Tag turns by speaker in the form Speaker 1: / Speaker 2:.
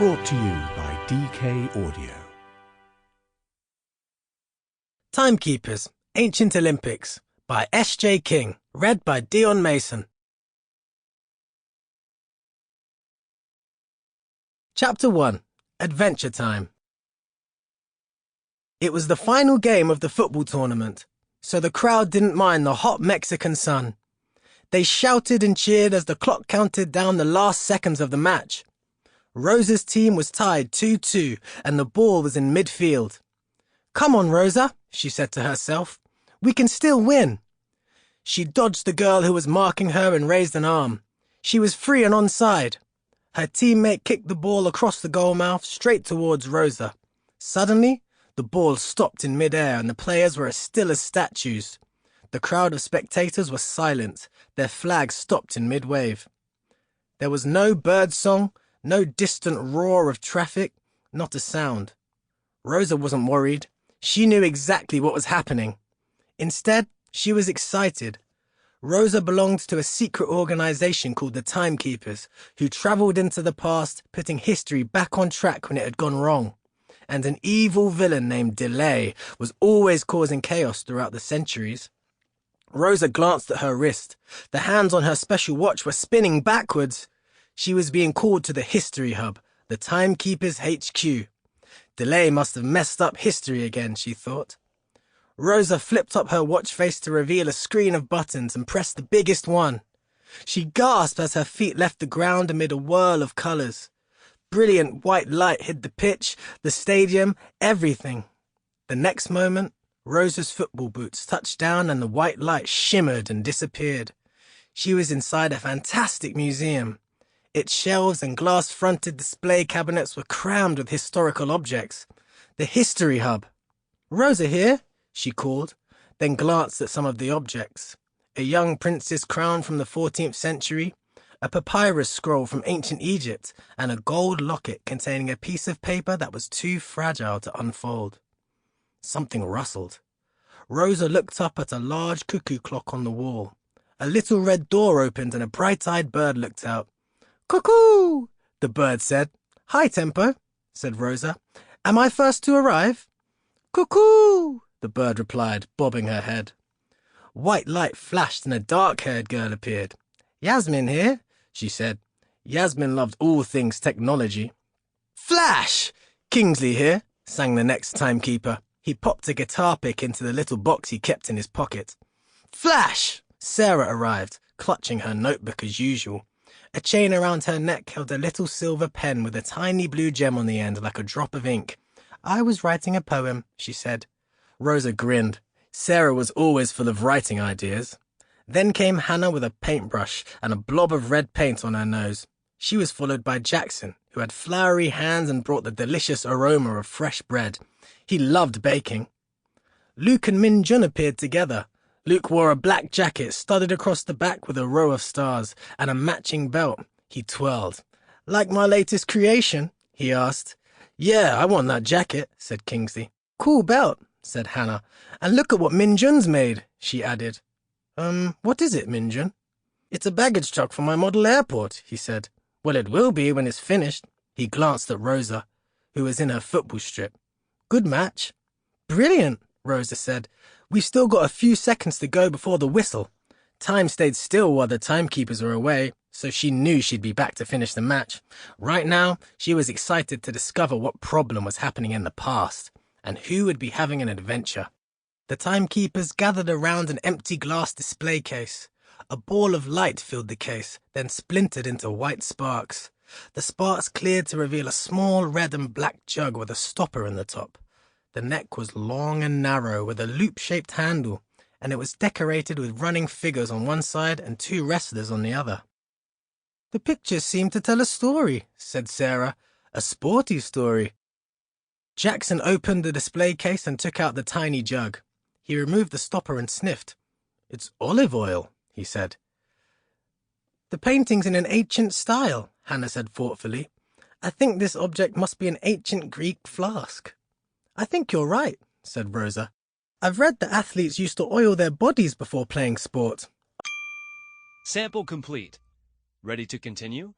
Speaker 1: Brought to you by DK Audio.
Speaker 2: Timekeepers, Ancient Olympics by S.J. King, read by Dion Mason. Chapter 1. Adventure Time. It was the final game of the football tournament, so the crowd didn't mind the hot Mexican sun. They shouted and cheered as the clock counted down the last seconds of the match. Rosa's team was tied 2-2 and the ball was in midfield. "Come on, Rosa," she said to herself. "We can still win." She dodged the girl who was marking her and raised an arm. She was free and onside. Her teammate kicked the ball across the goal mouth straight towards Rosa. Suddenly, the ball stopped in midair and the players were as still as statues. The crowd of spectators was silent. Their flags stopped in mid-wave. There was no bird song, no distant roar of traffic, not a sound. Rosa wasn't worried. She knew exactly what was happening. Instead, she was excited. Rosa belonged to a secret organization called the Timekeepers, who traveled into the past, putting history back on track when it had gone wrong. And an evil villain named Delay was always causing chaos throughout the centuries. Rosa glanced at her wrist. The hands on her special watch were spinning backwards. She was being called to the History Hub, the Timekeepers HQ. Delay must have messed up history again, she thought. Rosa flipped up her watch face to reveal a screen of buttons and pressed the biggest one. She gasped as her feet left the ground amid a whirl of colours. Brilliant white light hid the pitch, the stadium, everything. The next moment, Rosa's football boots touched down and the white light shimmered and disappeared. She was inside a fantastic museum. Its shelves and glass-fronted display cabinets were crammed with historical objects. The History Hub. "Rosa here," she called, then glanced at some of the objects. A young prince's crown from the 14th century, a papyrus scroll from ancient Egypt, and a gold locket containing a piece of paper that was too fragile to unfold. Something rustled. Rosa looked up at a large cuckoo clock on the wall. A little red door opened and a bright-eyed bird looked out. "Cuckoo!" the bird said. "Hi, Tempo," said Rosa. "Am I first to arrive?" "Cuckoo!" the bird replied, bobbing her head. White light flashed and a dark-haired girl appeared. "Yasmin here," she said. Yasmin loved all things technology. "Flash! Kingsley here," sang the next timekeeper. He popped a guitar pick into the little box he kept in his pocket. "Flash!" Sarah arrived, clutching her notebook as usual. A chain around her neck held a little silver pen with a tiny blue gem on the end like a drop of ink. "I was writing a poem," she said. Rosa grinned. Sarah was always full of writing ideas. Then came Hannah with a paintbrush and a blob of red paint on her nose. She was followed by Jackson, who had floury hands and brought the delicious aroma of fresh bread. He loved baking. Luke and Min Jun appeared together. Luke wore a black jacket studded across the back with a row of stars and a matching belt. He twirled. "Like my latest creation?" he asked. "Yeah, I want that jacket," said Kingsley. "Cool belt," said Hannah. "And look at what Min Jun's made," she added. What is it, Min Jun?" "It's a baggage truck for my model airport," he said. "Well, it will be when it's finished." He glanced at Rosa, who was in her football strip. "Good match." "Brilliant," Rosa said. "We've still got a few seconds to go before the whistle." Time stayed still while the timekeepers were away, so she knew she'd be back to finish the match. Right now, she was excited to discover what problem was happening in the past, and who would be having an adventure. The timekeepers gathered around an empty glass display case. A ball of light filled the case, then splintered into white sparks. The sparks cleared to reveal a small red and black jug with a stopper in the top. The neck was long and narrow with a loop-shaped handle, and it was decorated with running figures on one side and two wrestlers on the other. "The pictures seem to tell a story," said Sarah. "A sporty story." Jackson opened the display case and took out the tiny jug. He removed the stopper and sniffed. "It's olive oil," he said. "The painting's in an ancient style," Hannah said thoughtfully. "I think this object must be an ancient Greek flask." "I think you're right," said Rosa. "I've read that athletes used to oil their bodies before playing sport."
Speaker 3: Sample complete. Ready to continue?